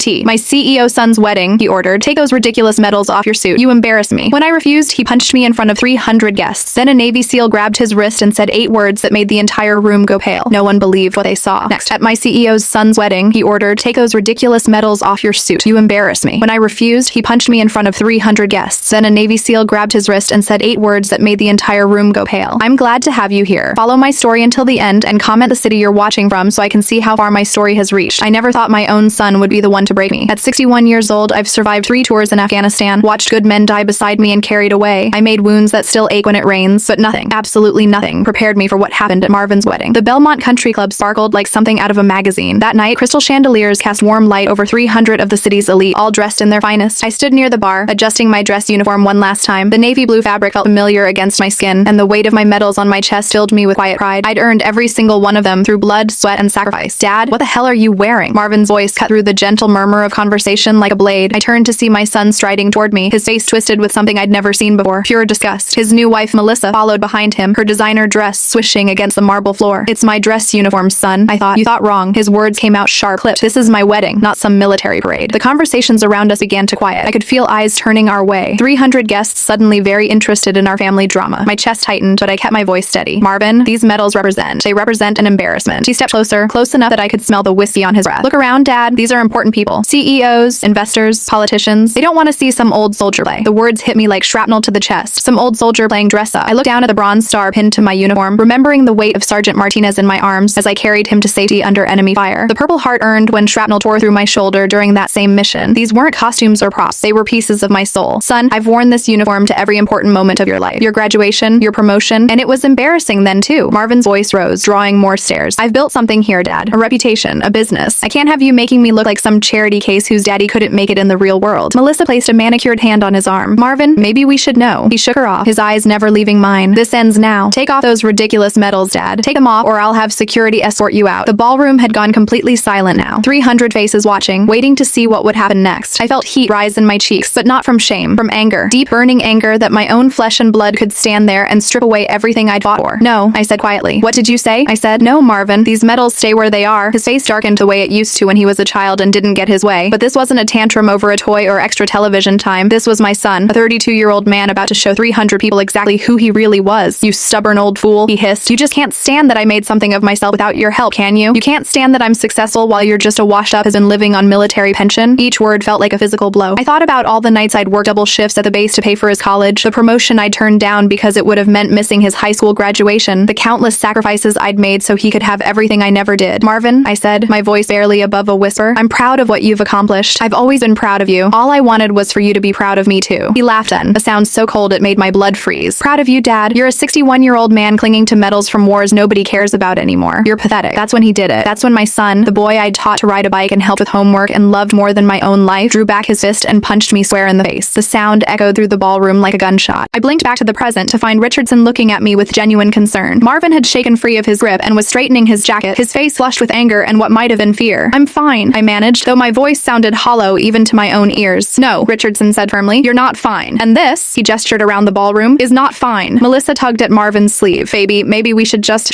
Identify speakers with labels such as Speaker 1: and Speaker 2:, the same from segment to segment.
Speaker 1: tea. My CEO's son's wedding, he ordered. Take those ridiculous medals off your suit. You embarrass me. When I refused, he punched me in front of 300 guests. Then a Navy SEAL grabbed his wrist and said 8 words that made the entire room go pale. No one believed what they saw. Next, at my CEO's son's wedding, he ordered, take those ridiculous medals off your suit. You embarrass me. When I refused, he punched me in front of 300 guests. Then a Navy SEAL grabbed his wrist and said 8 words that made the entire room go pale. I'm glad to have you here. Follow my story until the end and comment the city you're watching from so I can see how far my story has reached. I never thought my own son would be the one to break me. At 61 years old, I've survived 3 tours in Afghanistan, watched good men die beside me and carried away. I made wounds that still ache when it rains, but nothing, absolutely nothing, prepared me for what happened at Marvin's wedding. The Belmont Country Club sparkled like something out of a magazine. That night, crystal chandeliers cast warm light over 300 of the city's elite, all dressed in their finest. I stood near the bar, adjusting my dress uniform one last time. The navy blue fabric felt familiar against my skin, and the weight of my medals on my chest filled me with quiet pride. I'd earned every single one of them through blood, sweat, and sacrifice. Dad, what the hell are you wearing? Marvin's voice cut through the gentle murmur of conversation like a blade. I turned to see my son striding toward me, his face twisted with something I'd never seen before, pure disgust. His new wife, Melissa, followed behind him, her designer dress swishing against the marble floor. It's my dress uniform, son, I thought. You thought wrong. His words came out sharp, clipped. This is my wedding, not some military parade. The conversations around us began to quiet. I could feel eyes turning our way. 300 guests suddenly very interested in our family drama. My chest tightened, but I kept my voice steady. Marvin, these medals they represent an embarrassment. He stepped closer, close enough that I could smell the whiskey on his breath. Look around, Dad. These are important people. CEOs, investors, politicians. They don't want to see some old soldier play. The words hit me like shrapnel to the chest. Some old soldier playing dress up. I looked down at the bronze star pinned to my uniform, remembering the weight of Sergeant Martinez in my arms as I carried him to safety under enemy fire. The purple heart earned when shrapnel tore through my shoulder during that same mission. These weren't costumes or props. They were pieces of my soul. Son, I've worn this uniform to every important moment of your life. Your graduation, your promotion, and it was embarrassing then too. Marvin's voice rose, drawing more stares. I've built something here, Dad. A reputation, a business. I can't have you making me look like some charity case whose daddy couldn't make it in the real world. Melissa placed a manicured hand on his arm. Marvin, maybe we should know. He shook her off, his eyes never leaving mine. This ends now. Take off those ridiculous medals, Dad. Take them off or I'll have security escort you out. The ballroom had gone completely silent now. 300 faces watching, waiting to see what would happen next. I felt heat rise in my cheeks, but not from shame, from anger. Deep burning anger that my own flesh and blood could stand there and strip away everything I'd fought for. No, I said quietly. What did you say? I said, no, Marvin. These medals stay where they are. His face darkened the way it used to when he was a child and didn't get his way. But this wasn't a tantrum over a toy or extra television time. This was my son, a 32-year-old man about to show 300 people exactly who he really was. You stubborn old fool, he hissed. You just can't stand that I made something of myself without your help, can you? You can't stand that I'm successful while you're just a washed-up husband living on military pension? Each word felt like a physical blow. I thought about all the nights I'd worked double shifts at the base to pay for his college, the promotion I'd turned down because it would have meant missing his high school graduation, the countless sacrifices I'd made so he could have everything I never did. Marvin, I said, my voice barely above a whisper, I'm proud of what you've accomplished. I've always been proud of you. All I wanted was for you to be proud of me too. He laughed then, a sound so cold it made my blood freeze. Proud of you, Dad. You're a 61-year-old man clinging to medals from wars nobody cares about anymore. You're pathetic. That's when he did it. That's when my son, the boy I'd taught to ride a bike and helped with homework and loved more than my own life, drew back his fist and punched me square in the face. The sound echoed through the ballroom like a gunshot. I blinked back to the present to find Richardson looking at me with genuine concern. Marvin had shaken free of his grip and was straightening his jacket, his face flushed with anger and what might have been fear. I'm fine, I managed, though my voice sounded hollow even to my own ears. No, Richardson said firmly, you're not fine. And this, he gestured around the ballroom, is not fine. Melissa tugged at Marvin's sleeve. Baby, maybe we should just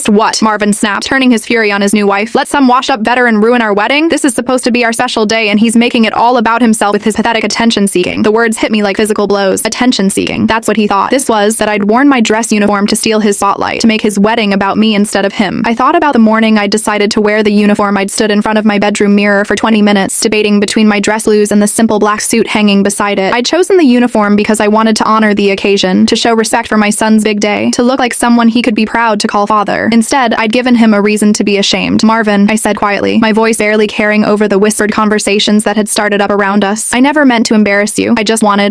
Speaker 1: what? Marvin snapped, turning his fury on his new wife. Let some washed-up veteran ruin our wedding? This is supposed to be our special day and he's making it all about himself with his pathetic attention-seeking. The words hit me like physical blows. Attention-seeking. That's what he thought. This was that I'd worn my dress uniform to steal his spotlight, to make his wedding about me instead of him. I thought about the morning I'd decided to wear the uniform. I'd stood in front of my bedroom mirror for 20 minutes, debating between my dress blues and the simple black suit hanging beside it. I'd chosen the uniform because I wanted to honor the occasion, to show respect for my son's big day, to look like someone he could be proud to call father. Instead, I'd given him a reason to be ashamed. Marvin, I said quietly, my voice barely carrying over the whispered conversations that had started up around us. I never meant to embarrass you.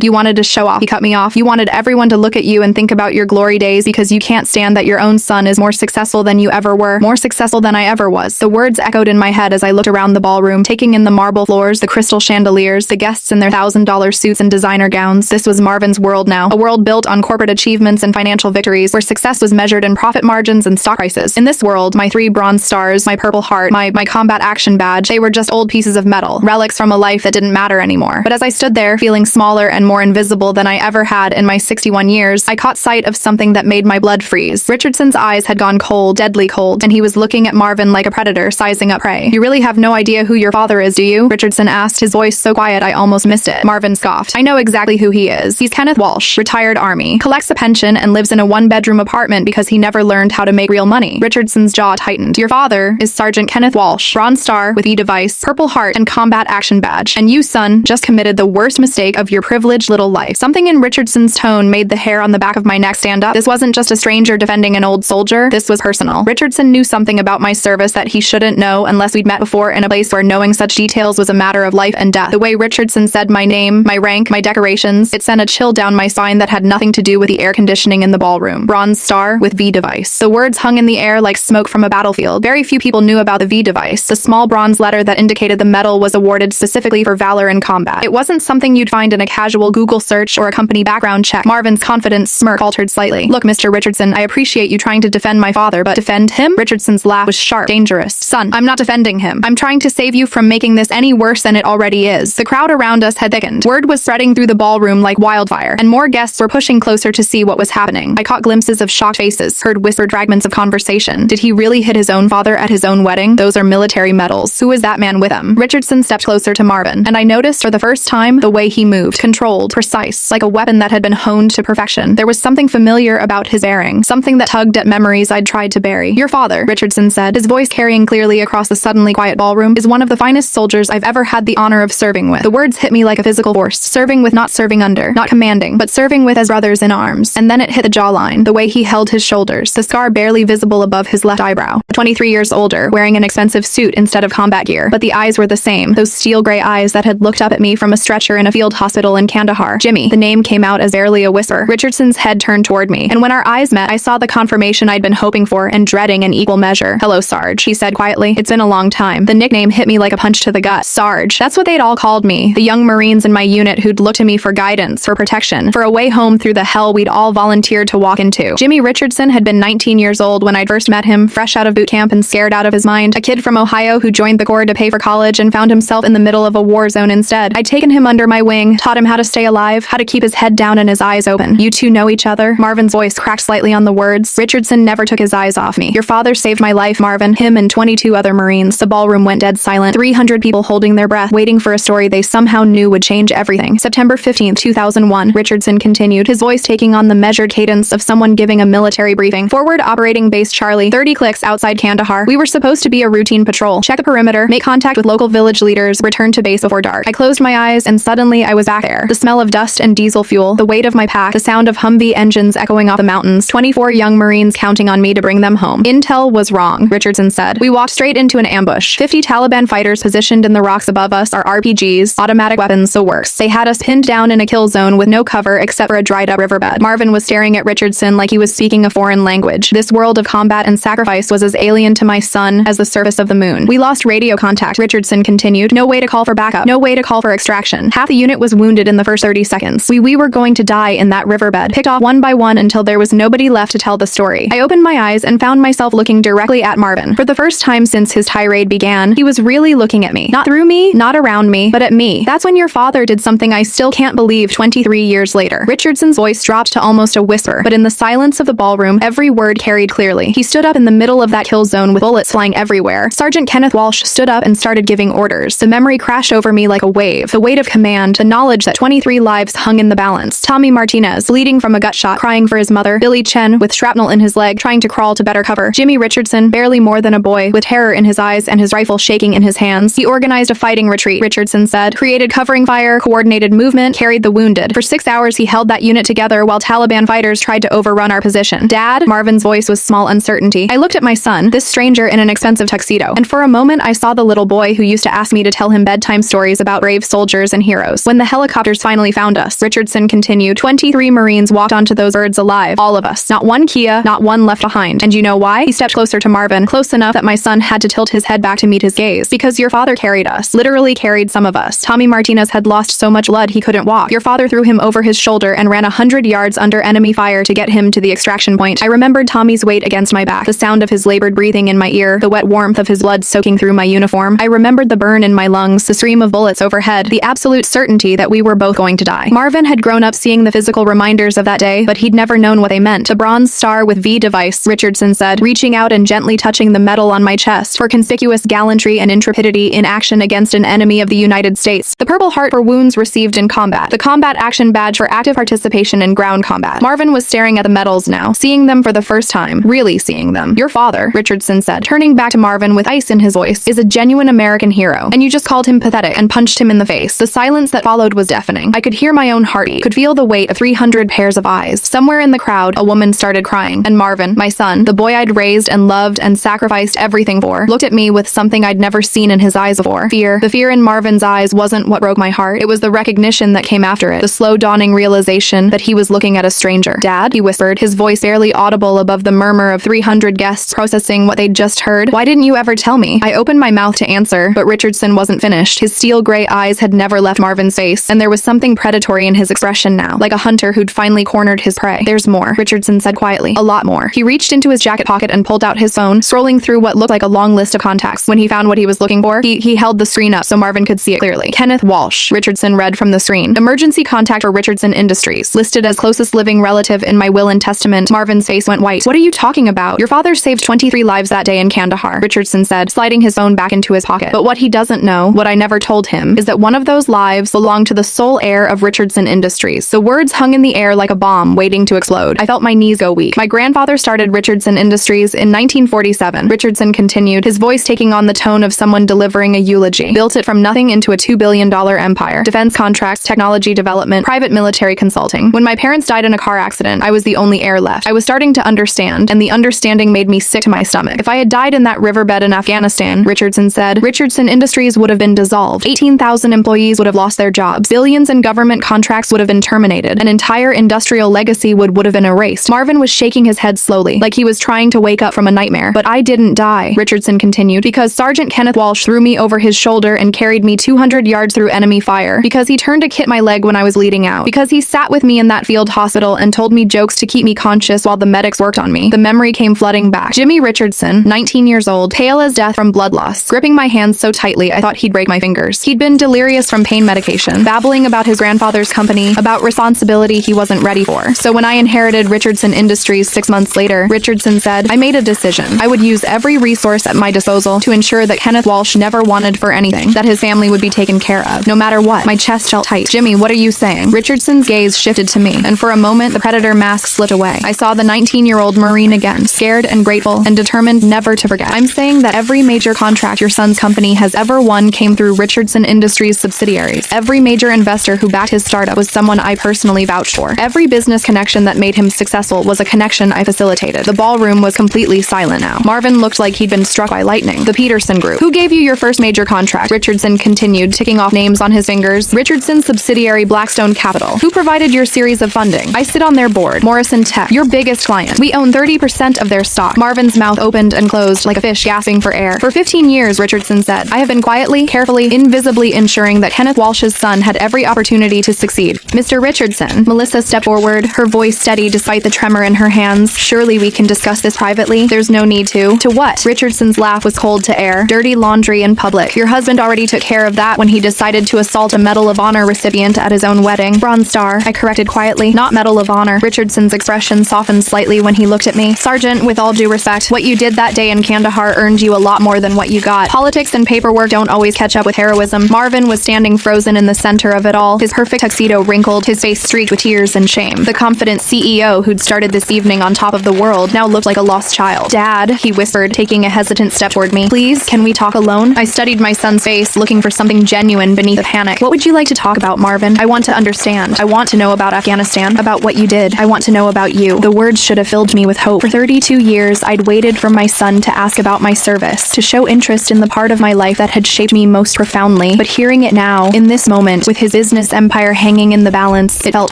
Speaker 1: You wanted to show off. He cut me off. You wanted everyone to look at you and think about your glory days because you can't stand that your own son is more successful than you ever were, more successful than I ever was. The words echoed in my head as I looked around the ballroom, taking in the marble floors, the crystal chandeliers, the guests in their $1,000 suits and designer gowns. This was Marvin's world now, a world built on corporate achievements and financial victories, where success was measured in profit margins and stock prices. In this world, my 3 bronze stars, my purple heart, my combat action badge, they were just old pieces of metal, relics from a life that didn't matter anymore. But as I stood there, feeling smaller and more invisible than I ever had in my 61 years, I caught sight of something that made my blood freeze. Richardson's eyes had gone cold, deadly cold, and he was looking at Marvin like a predator sizing up prey. You really have no idea who your father is, do you? Richardson asked, his voice so quiet I almost missed it. Marvin scoffed. I know exactly who he is. He's Kenneth Walsh, retired Army, collects a pension and lives in a one-bedroom apartment because he never learned how to make real money. Richardson's jaw tightened. Your father is Sergeant Kenneth Walsh, Bronze Star with E-device, Purple Heart, and Combat Action Badge. And you, son, just committed the worst mistake of your privileged little life. Something in Richardson's tone made the hair on the back of my neck stand up. This wasn't just a stranger defending an old soldier. This was personal. Richardson knew something about my service that he shouldn't know unless we'd met before in a place where knowing such details was a matter of life and death. The way Richardson said my name, my rank, my decorations, it sent a chill down my spine that had nothing to do with the air conditioning in the ballroom. Bronze Star with V-device. The words hung in the air like smoke from a battlefield. Very few people knew about the V-device, the small bronze letter that indicated the medal was awarded specifically for valor in combat. It wasn't something you'd find in a casual Google search or a company background check. Marvin's confident smirk faltered slightly. Look, Mr. Richardson, I appreciate you trying to defend my father, but defend him? Richardson's laugh was sharp, dangerous. Son, I'm not defending him. I'm trying to save you from making this any worse than it already is. The crowd around us had thickened. Word was spreading through the ballroom like wildfire, and more guests were pushing closer to see what was happening. I caught glimpses of shocked faces, heard whispered fragments of conversation. Did he really hit his own father at his own wedding? Those are military medals. Who is that man with him? Richardson stepped closer to Marvin, and I noticed for the first time the way he moved. Controlled, precise, like a weapon that had been honed to perfection. There was something familiar about his bearing, something that tugged at memories I'd tried to bury. Your father, Richardson said, his voice carrying clearly across the suddenly quiet ballroom, is one of the finest soldiers I've ever had the honor of serving with. The words hit me like a physical force. Serving with, not serving under, not commanding, but serving with as brothers in arms. And then it hit the jawline, the way he held his shoulders, the scar barely visible above his left eyebrow. 23 years older, wearing an expensive suit instead of combat gear, but the eyes were the same, those steel gray eyes that had looked up at me from a stretcher in a field hospital in Kandahar. Jimmy. The name came out as barely a whisper. Richardson's head turned toward me, and when our eyes met, I saw the confirmation I'd been hoping for and dreading in equal measure. Hello, Sarge, he said quietly. It's been a long time. The nickname hit me like a punch to the gut. Sarge. That's what they'd all called me. The young Marines in my unit who'd look to me for guidance, for protection, for a way home through the hell we'd all volunteered to walk into. Jimmy Richardson had been 19 years old when I'd first met him, fresh out of boot camp and scared out of his mind. A kid from Ohio who joined the Corps to pay for college and found himself in the middle of a war zone instead. I'd taken him under my wing, taught him how to stay alive, how to keep his head down and his eyes open. You two know each other? Marvin's voice cracked slightly on the words. Richardson never took his eyes off me. Your father saved my life, Marvin. Him and 22 other Marines. The ballroom went dead silent. 300 people holding their breath, waiting for a story they somehow knew would change everything. September 15th, 2001, Richardson continued, his voice taking on the measured cadence of someone giving a military briefing. Forward operating base Charlie, 30 clicks outside Kandahar. We were supposed to be a routine patrol. Check the perimeter, make contact with local village leaders, return to base before dark. I closed my eyes and suddenly I was back there. The smell of dust and diesel fuel, the weight of my pack, the sound of Humvee engines echoing off the mountains, 24 young Marines counting on me to bring them home. Intel was wrong, Richardson said. We walked straight into an ambush. 50 Taliban fighters positioned in the rocks above us, our RPGs, automatic weapons, the works. They had us pinned down in a kill zone with no cover except for a dried up riverbed. Marvin was staring at Richardson like he was speaking a foreign language. This world of combat and sacrifice was as alien to my son as the surface of the moon. We lost radio contact, Richardson continued. No way to call for backup. No way to call for extraction. Half the unit was wounded in the first 30 seconds. We were going to die in that riverbed, picked off one by one until there was nobody left to tell the story. I opened my eyes and found myself looking directly at Marvin. For the first time since his tirade began, he was really looking at me. Not through me, not around me, but at me. That's when your father did something I still can't believe 23 years later. Richardson's voice dropped to almost a whisper, but in the silence of the ballroom, every word carried clearly. He stood up in the middle of that kill zone with bullets flying everywhere. Sergeant Kenneth Walsh stood up and started giving orders. The memory crashed over me like a wave. The weight of command, the knowledge that 23 lives hung in the balance. Tommy Martinez, bleeding from a gut shot, crying for his mother. Billy Chen, with shrapnel in his leg, trying to crawl to better cover. Jimmy Richardson, barely more than a boy, with terror in his eyes and his rifle shaking in his hands. He organized a fighting retreat, Richardson said, created covering fire, coordinated movement, carried the wounded. For 6 hours he held that unit together while Taliban fighters tried to overrun our position. Dad? Marvin's voice was small uncertainty. I looked at my son, this stranger in an expensive tuxedo, and for a moment I saw the little boy who used to ask me to tell him bedtime stories about brave soldiers and heroes. When the helicopters finally found us, Richardson continued, 23 Marines walked onto those birds alive. All of us. Not one Kia, not one left behind. And you know why? He stepped closer to Marvin, close enough that my son had to tilt his head back to meet his gaze. Because your father carried us. Literally carried some of us. Tommy Martinez had lost so much blood he couldn't walk. Your father threw him over his shoulder and ran 100 yards under enemy fire to get him to the extraction point. I remembered Tommy's weight against my back, the sound of his labored breathing in my ear, the wet warmth of his blood soaking through my uniform. I remembered the burn in my lungs, the stream of bullets overhead, the absolute certainty that we were both going to die. Marvin had grown up seeing the physical reminders of that day, but he'd never known what they meant. A bronze star with V-device, Richardson said, reaching out and gently touching the metal on my chest. For conspicuous gallantry and intrepidity in action against an enemy of the United States. The Purple Heart for wounds received in combat. The Combat Action Badge for active participation in ground combat. Marvin was staring at the medals now, seeing them for the first time. Really seeing them. Your father, Richardson said, turning back to Marvin with ice in his voice, is a genuine American hero, and you just called him pathetic and punched him in the face. The silence that followed was deafening. I could hear my own heartbeat, could feel the weight of 300 pairs of eyes. Somewhere in the crowd, a woman started crying, and Marvin, my son, the boy I'd raised and loved and sacrificed everything for, looked at me with something I'd never seen in his eyes before. Fear. The fear in Marvin's eyes wasn't what broke my heart. It was the recognition that came after it. The slow dawning realization that he was looking at a stranger. Dad, he whispered, his voice barely audible above the murmur of 300 guests processing what they'd just heard. Why didn't you ever tell me? I opened my mouth to answer, but Richardson wasn't finished. His steel gray eyes had never left Marvin's face, and there was something predatory in his expression now, like a hunter who'd finally cornered his prey. There's more, Richardson said quietly. A lot more. He reached into his jacket pocket and pulled out his phone, scrolling through what looked like a long list of contacts. When he found what he was looking for, he held the screen up so Marvin could see it clearly. Kenneth Walsh, Richardson read from the screen. Emergency contact for Richardson Industries. Listed as closest living relative in my will and testament. Marvin's face went white. What are you talking about? Your father saved 23 lives that day in Kandahar, Richardson said, sliding his phone back into his pocket. But what he doesn't know, what I never told him, is that one of those lives belonged to the sole heir of Richardson Industries. The words hung in the air like a bomb waiting to explode. I felt my knees go weak. My grandfather started Richardson Industries in 1947. Richardson continued, his voice taking on the tone of someone delivering a eulogy. Built it from nothing into a $2 billion empire. Defense contracts, technology development, private military consulting. When my parents died in a car accident, I was the only heir left. I was starting to understand, and the understanding made me sick to my stomach. If I had died in that riverbed in Afghanistan, Richardson said, Richardson Industries would have been dissolved. 18,000 employees would have lost their jobs. Billions in government contracts would have been terminated. An entire industrial legacy would have been erased. Marvin was shaking his head slowly, like he was trying to wake up from a nightmare. But I didn't die, Richardson continued, because Sergeant Kenneth Walsh threw me over his shoulder and carried me 200 yards through enemy fire. Because he turned to kit my leg when I was bleeding out. Because he sat with me in that field hospital and told me jokes to keep me conscious while the medics worked on me. The memory came flooding back. Jimmy Richardson, 19 years old, pale as death from blood loss, gripping my hands so tightly I thought he'd break my fingers. He'd been delirious from pain medication, babbling about his grandfather's company, about responsibility he wasn't ready for. So when I inherited Richardson Industries 6 months later, Richardson said, I made a decision. I would use every resource at my disposal to ensure that Kenneth Walsh never wanted for anything, that his family would be taken care of, no matter what. My chest felt tight. Jimmy, what are you saying? Richardson's gaze shifted to me, and for a moment the predator mask slipped away. I saw the 19-year-old Marine again, scared and grateful and determined never to forget. I'm saying that every major contract your son's company has ever won came through Richardson Industries subsidiaries. Every major investor who backed his startup was someone I personally vouched for. Every business connection that made him successful was a connection I facilitated. The ballroom was completely silent now. Marvin looked like he'd been struck by lightning. The Peterson Group. Who gave you your first major contract? Richardson continued, ticking off names on his fingers. Richardson's subsidiary Blackstone Capital. Who provided your series of funding? I sit on their board. Morrison Tech, your biggest client. We own 30% of their stock. Marvin's mouth opened and closed like a fish gasping for air. For 15 years, Richardson said, I have been quietly, carefully, invisibly ensuring that Kenneth Walsh's son had every opportunity to succeed. Mr. Richardson, Melissa stepped forward, her voice steady despite the tremor in her hands. Surely we can discuss this privately. There's no need to. To what? Richardson's laugh was cold to air. Dirty laundry in public. Your husband already took care of that when he decided to assault a Medal of Honor recipient at his own wedding. Bronze Star, I corrected quietly. Not Medal of Honor. Richardson's expression softened slightly when he looked at me. Sergeant, with all due respect, what you did that day in Kandahar earned you a lot more than what you got. Politics and paperwork don't always catch up with heroism. Marvin was standing frozen in the center of it all, his perfect tuxedo wrinkled, his face streaked with tears and shame. The confident CEO who'd started this evening on top of the world now looked like a lost child. Dad, he whispered, taking a hesitant step toward me. Please, can we talk alone? I studied my son's face, looking for something genuine beneath the panic. What would you like to talk about, Marvin? I want to understand. I want to know about Afghanistan, about what you did. I want to know about you. The words should have filled me with hope. For 32 years, I'd waited for my son to ask about my service, to show interest in the part of my life that had shaped me most profoundly. But hearing it now, in this moment, with his business empire hanging in the balance, it felt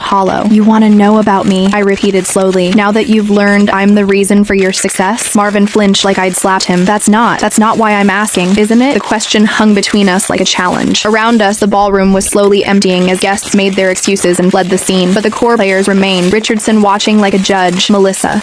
Speaker 1: hollow. You want to know about me, I repeated slowly. Now that you've learned I'm the reason for your success? Marvin flinched like I'd slapped him. That's not why I'm asking, isn't it? The question hung between us like a challenge. Around us, the ballroom was slowly emptying as guests made their excuses and fled the scene, but the core players remained, Richardson watching like a judge, Melissa